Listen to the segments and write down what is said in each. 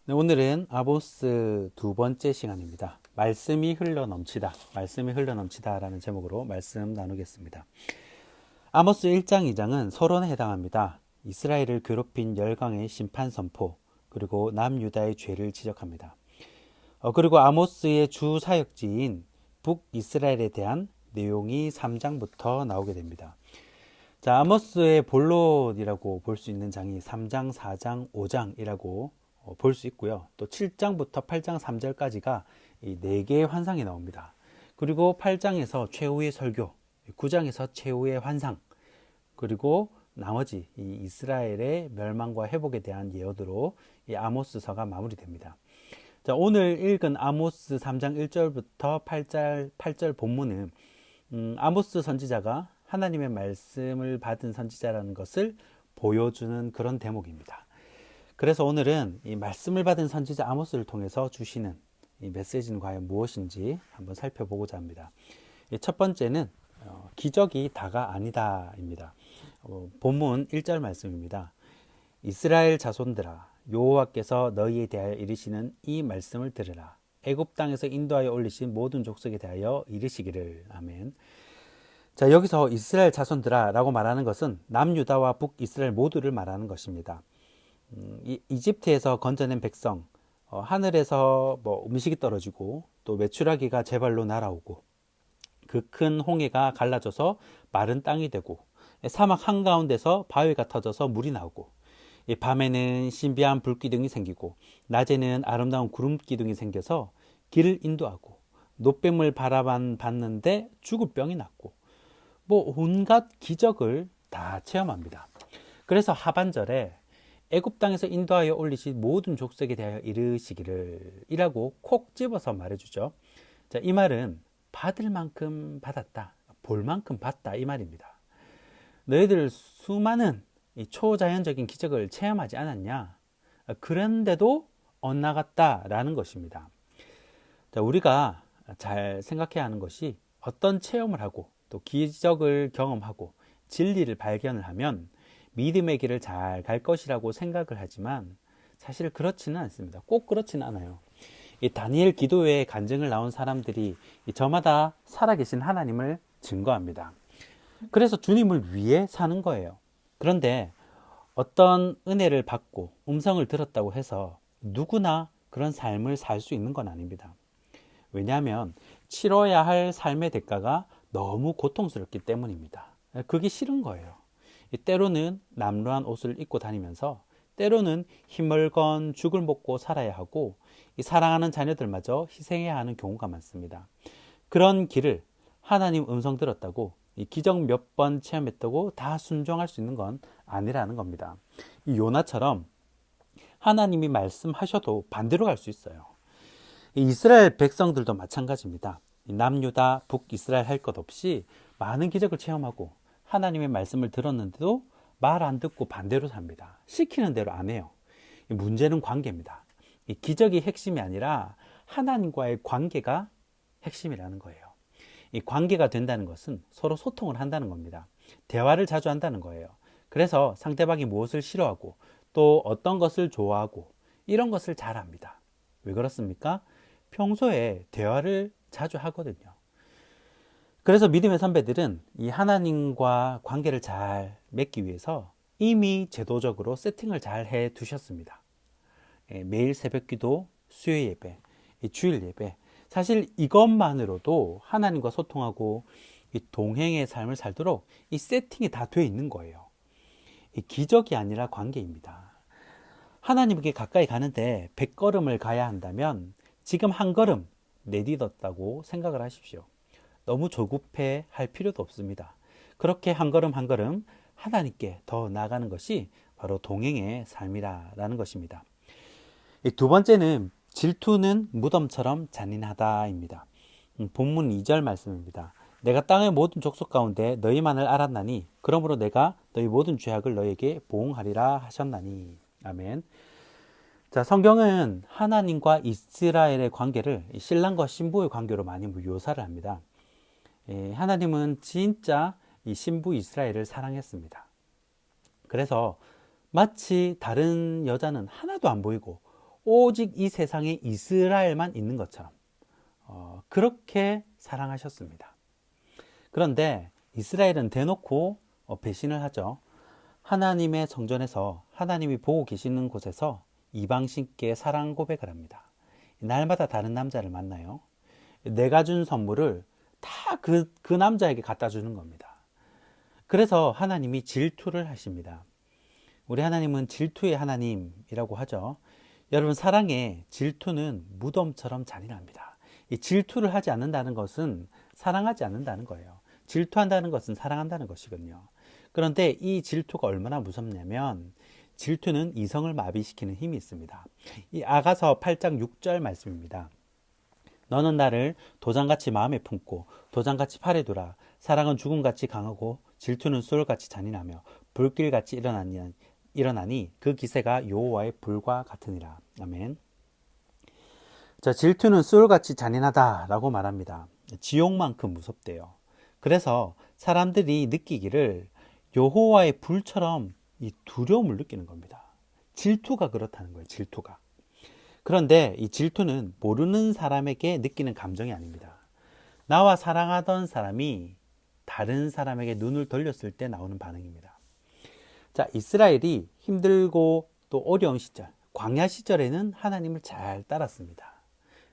네, 오늘은 아모스 두 번째 시간입니다. 말씀이 흘러 넘치다 라는 제목으로 말씀 나누겠습니다. 아모스 1장 2장은 서론에 해당합니다. 이스라엘을 괴롭힌 열강의 심판 선포, 그리고 남유다의 죄를 지적합니다. 그리고 아모스의 주 사역지인 북이스라엘에 대한 내용이 3장부터 나오게 됩니다. 자, 아모스의 본론이라고 볼 수 있는 장이 3장, 4장, 5장이라고 볼 수 있고요. 또 7장부터 8장 3절까지가 이 4개의 환상이 나옵니다. 그리고 8장에서 최후의 설교, 9장에서 최후의 환상, 그리고 나머지 이 이스라엘의 멸망과 회복에 대한 예언으로 이 아모스서가 마무리됩니다. 자, 오늘 읽은 아모스 3장 1절부터 8절 본문은 아모스 선지자가 하나님의 말씀을 받은 선지자라는 것을 보여주는 그런 대목입니다. 그래서 오늘은 이 말씀을 받은 선지자 아모스를 통해서 주시는 이 메시지는 과연 무엇인지 한번 살펴보고자 합니다. 첫 번째는 기적이 다가 아니다입니다. 본문 1절 말씀입니다. 이스라엘 자손들아, 여호와께서 너희에 대하여 이르시는 이 말씀을 들으라. 애굽 땅에서 인도하여 올리신 모든 족속에 대하여 이르시기를. 아멘. 자, 여기서 이스라엘 자손들아 라고 말하는 것은 남유다와 북이스라엘 모두를 말하는 것입니다. 이집트에서 건져낸 백성, 하늘에서 음식이 떨어지고 또 메추라기가 제 발로 날아오고 그 큰 홍해가 갈라져서 마른 땅이 되고 사막 한가운데서 바위가 터져서 물이 나오고 밤에는 신비한 불기둥이 생기고 낮에는 아름다운 구름 기둥이 생겨서 길을 인도하고 노뱀을 바라만 봤는데 죽을 병이 났고 온갖 기적을 다 체험합니다. 그래서 하반절에 애굽 땅에서 인도하여 올리신 모든 족속에 대하여 이르시기를 이라고 콕 집어서 말해주죠. 자, 이 말은 받을 만큼 받았다, 볼 만큼 봤다 이 말입니다. 너희들 수많은 이 초자연적인 기적을 체험하지 않았냐? 그런데도 엇나갔다라는 것입니다. 자, 우리가 잘 생각해야 하는 것이 어떤 체험을 하고 또 기적을 경험하고 진리를 발견을 하면 믿음의 길을 잘 갈 것이라고 생각을 하지만 사실 그렇지는 않습니다. 꼭 그렇지는 않아요. 이 다니엘 기도회에 간증을 나온 사람들이 저마다 살아계신 하나님을 증거합니다. 그래서 주님을 위해 사는 거예요. 그런데 어떤 은혜를 받고 음성을 들었다고 해서 누구나 그런 삶을 살 수 있는 건 아닙니다. 왜냐하면 치러야 할 삶의 대가가 너무 고통스럽기 때문입니다. 그게 싫은 거예요. 때로는 남루한 옷을 입고 다니면서 때로는 힘을건 죽을 먹고 살아야 하고 사랑하는 자녀들마저 희생해야 하는 경우가 많습니다. 그런 길을 하나님 음성 들었다고 기적 몇 번 체험했다고 다 순종할 수 있는 건 아니라는 겁니다. 이 요나처럼 하나님이 말씀하셔도 반대로 갈 수 있어요. 이스라엘 백성들도 마찬가지입니다. 남유다, 북이스라엘 할 것 없이 많은 기적을 체험하고 하나님의 말씀을 들었는데도 말 안 듣고 반대로 삽니다. 시키는 대로 안 해요. 문제는 관계입니다. 이 기적이 핵심이 아니라 하나님과의 관계가 핵심이라는 거예요. 이 관계가 된다는 것은 서로 소통을 한다는 겁니다. 대화를 자주 한다는 거예요. 그래서 상대방이 무엇을 싫어하고 또 어떤 것을 좋아하고 이런 것을 잘 압니다. 왜 그렇습니까? 평소에 대화를 자주 하거든요. 그래서 믿음의 선배들은 이 하나님과 관계를 잘 맺기 위해서 이미 제도적으로 세팅을 잘 해 두셨습니다. 매일 새벽기도, 수요 예배, 주일 예배, 사실 이것만으로도 하나님과 소통하고 이 동행의 삶을 살도록 이 세팅이 다 되어 있는 거예요. 이 기적이 아니라 관계입니다. 하나님께 가까이 가는데 100걸음을 가야 한다면 지금 한 걸음 내딛었다고 생각을 하십시오. 너무 조급해 할 필요도 없습니다. 그렇게 한 걸음 한 걸음 하나님께 더 나아가는 것이 바로 동행의 삶이라는 것입니다. 두 번째는 질투는 무덤처럼 잔인하다입니다. 본문 2절 말씀입니다. 내가 땅의 모든 족속 가운데 너희만을 알았나니 그러므로 내가 너희 모든 죄악을 너희에게 보응하리라 하셨나니. 아멘. 자, 성경은 하나님과 이스라엘의 관계를 신랑과 신부의 관계로 많이 묘사를 합니다. 하나님은 진짜 이 신부 이스라엘을 사랑했습니다. 그래서 마치 다른 여자는 하나도 안 보이고 오직 이 세상에 이스라엘만 있는 것처럼 그렇게 사랑하셨습니다. 그런데 이스라엘은 대놓고 배신을 하죠. 하나님의 성전에서 하나님이 보고 계시는 곳에서 이방신께 사랑 고백을 합니다. 날마다 다른 남자를 만나요. 내가 준 선물을 다 그 남자에게 갖다 주는 겁니다. 그래서 하나님이 질투를 하십니다. 우리 하나님은 질투의 하나님이라고 하죠. 여러분, 사랑에 질투는 무덤처럼 잔인합니다. 이 질투를 하지 않는다는 것은 사랑하지 않는다는 거예요. 질투한다는 것은 사랑한다는 것이거든요. 그런데 이 질투가 얼마나 무섭냐면 질투는 이성을 마비시키는 힘이 있습니다. 이 아가서 8장 6절 말씀입니다. 너는 나를 도장같이 마음에 품고 도장같이 팔에 두라. 사랑은 죽음같이 강하고 질투는 수월같이 잔인하며 불길같이 일어나니 그 기세가 여호와의 불과 같으니라. 아멘. 자, 질투는 수월같이 잔인하다라고 말합니다. 지옥만큼 무섭대요. 그래서 사람들이 느끼기를 여호와의 불처럼 이 두려움을 느끼는 겁니다. 질투가 그렇다는 거예요. 질투가. 그런데 이 질투는 모르는 사람에게 느끼는 감정이 아닙니다. 나와 사랑하던 사람이 다른 사람에게 눈을 돌렸을 때 나오는 반응입니다. 자, 이스라엘이 힘들고 또 어려운 시절, 광야 시절에는 하나님을 잘 따랐습니다.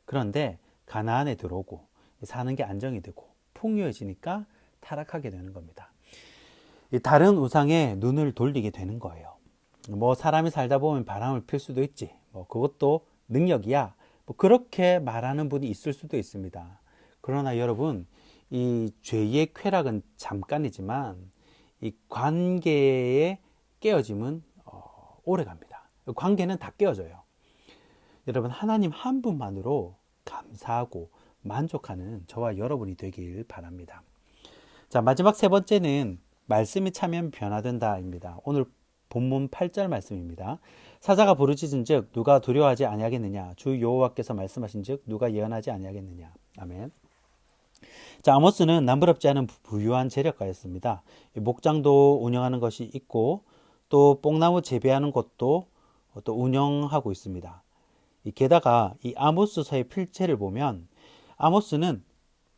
그런데 가나안에 들어오고 사는 게 안정이 되고 풍요해지니까 타락하게 되는 겁니다. 다른 우상에 눈을 돌리게 되는 거예요. 사람이 살다 보면 바람을 필 수도 있지. 그것도 능력이야. 그렇게 말하는 분이 있을 수도 있습니다. 그러나 여러분, 이 죄의 쾌락은 잠깐이지만 이 관계의 깨어짐은 오래 갑니다. 관계는 다 깨어져요. 여러분, 하나님 한 분만으로 감사하고 만족하는 저와 여러분이 되길 바랍니다. 자, 마지막 세 번째는 말씀이 차면 변화된다입니다. 오늘 본문 8절 말씀입니다. 사자가 부르짖은즉 누가 두려워하지 아니하겠느냐? 주 여호와께서 말씀하신즉 누가 예언하지 아니하겠느냐? 아멘. 자, 아모스는 남부럽지 않은 부유한 재력가였습니다. 목장도 운영하는 것이 있고 또 뽕나무 재배하는 곳도 또 운영하고 있습니다. 게다가 이 아모스서의 필체를 보면 아모스는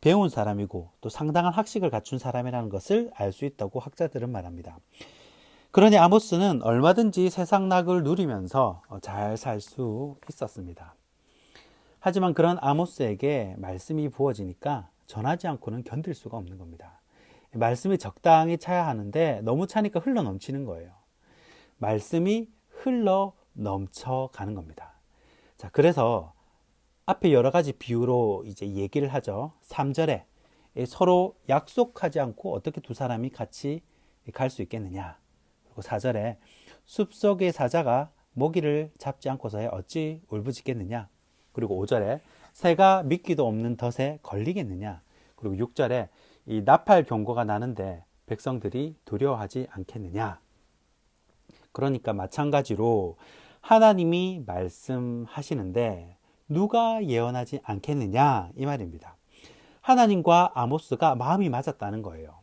배운 사람이고 또 상당한 학식을 갖춘 사람이라는 것을 알 수 있다고 학자들은 말합니다. 그러니 아모스는 얼마든지 세상 낙을 누리면서 잘 살 수 있었습니다. 하지만 그런 아모스에게 말씀이 부어지니까 전하지 않고는 견딜 수가 없는 겁니다. 말씀이 적당히 차야 하는데 너무 차니까 흘러 넘치는 거예요. 말씀이 흘러 넘쳐가는 겁니다. 자, 그래서 앞에 여러 가지 비유로 이제 얘기를 하죠. 3절에 서로 약속하지 않고 어떻게 두 사람이 같이 갈 수 있겠느냐. 그리고 4절에 숲속의 사자가 모기를 잡지 않고서야 어찌 울부짖겠느냐. 그리고 5절에 새가 미끼도 없는 덫에 걸리겠느냐. 그리고 6절에 이 나팔 경고가 나는데 백성들이 두려워하지 않겠느냐. 그러니까 마찬가지로 하나님이 말씀하시는데 누가 예언하지 않겠느냐 이 말입니다. 하나님과 아모스가 마음이 맞았다는 거예요.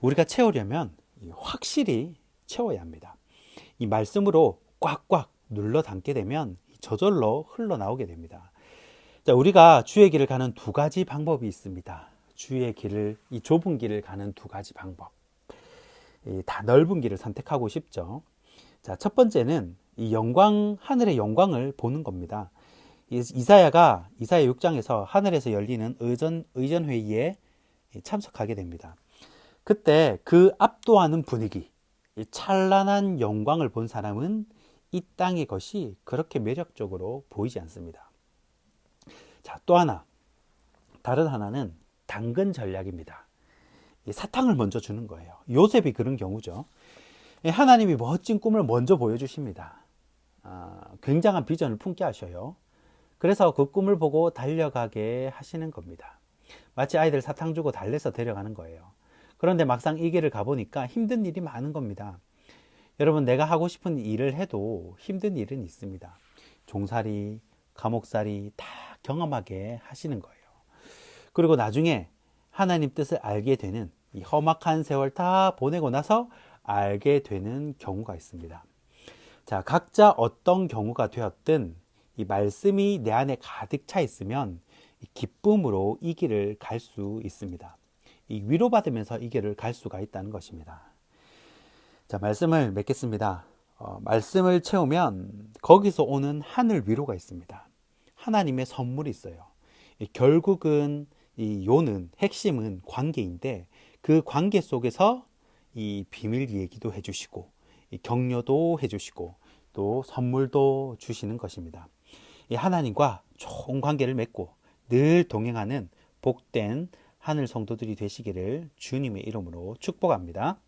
우리가 채우려면 확실히 채워야 합니다. 이 말씀으로 꽉꽉 눌러 담게 되면 저절로 흘러나오게 됩니다. 자, 우리가 주의 길을 가는 두 가지 방법이 있습니다. 주의 길을, 이 좁은 길을 가는 두 가지 방법. 다 넓은 길을 선택하고 싶죠. 자, 첫 번째는 이 영광, 하늘의 영광을 보는 겁니다. 이사야 6장에서 하늘에서 열리는 의전회의에 참석하게 됩니다. 그때 그 압도하는 분위기, 찬란한 영광을 본 사람은 이 땅의 것이 그렇게 매력적으로 보이지 않습니다. 자, 또 하나, 다른 하나는 당근 전략입니다. 사탕을 먼저 주는 거예요. 요셉이 그런 경우죠. 하나님이 멋진 꿈을 먼저 보여주십니다. 굉장한 비전을 품게 하셔요. 그래서 그 꿈을 보고 달려가게 하시는 겁니다. 마치 아이들 사탕 주고 달래서 데려가는 거예요. 그런데 막상 이 길을 가보니까 힘든 일이 많은 겁니다. 여러분, 내가 하고 싶은 일을 해도 힘든 일은 있습니다. 종살이, 감옥살이 다 경험하게 하시는 거예요. 그리고 나중에 하나님 뜻을 알게 되는 이 험악한 세월 다 보내고 나서 알게 되는 경우가 있습니다. 자, 각자 어떤 경우가 되었든 이 말씀이 내 안에 가득 차 있으면 이 기쁨으로 이 길을 갈 수 있습니다. 이 위로받으면서 이 길을 갈 수가 있다는 것입니다. 자, 말씀을 맺겠습니다. 말씀을 채우면 거기서 오는 하늘 위로가 있습니다. 하나님의 선물이 있어요. 결국은 이 요는 핵심은 관계인데 그 관계 속에서 이 비밀 얘기도 해주시고 이 격려도 해주시고 또 선물도 주시는 것입니다. 이 하나님과 좋은 관계를 맺고 늘 동행하는 복된 하늘 성도들이 되시기를 주님의 이름으로 축복합니다.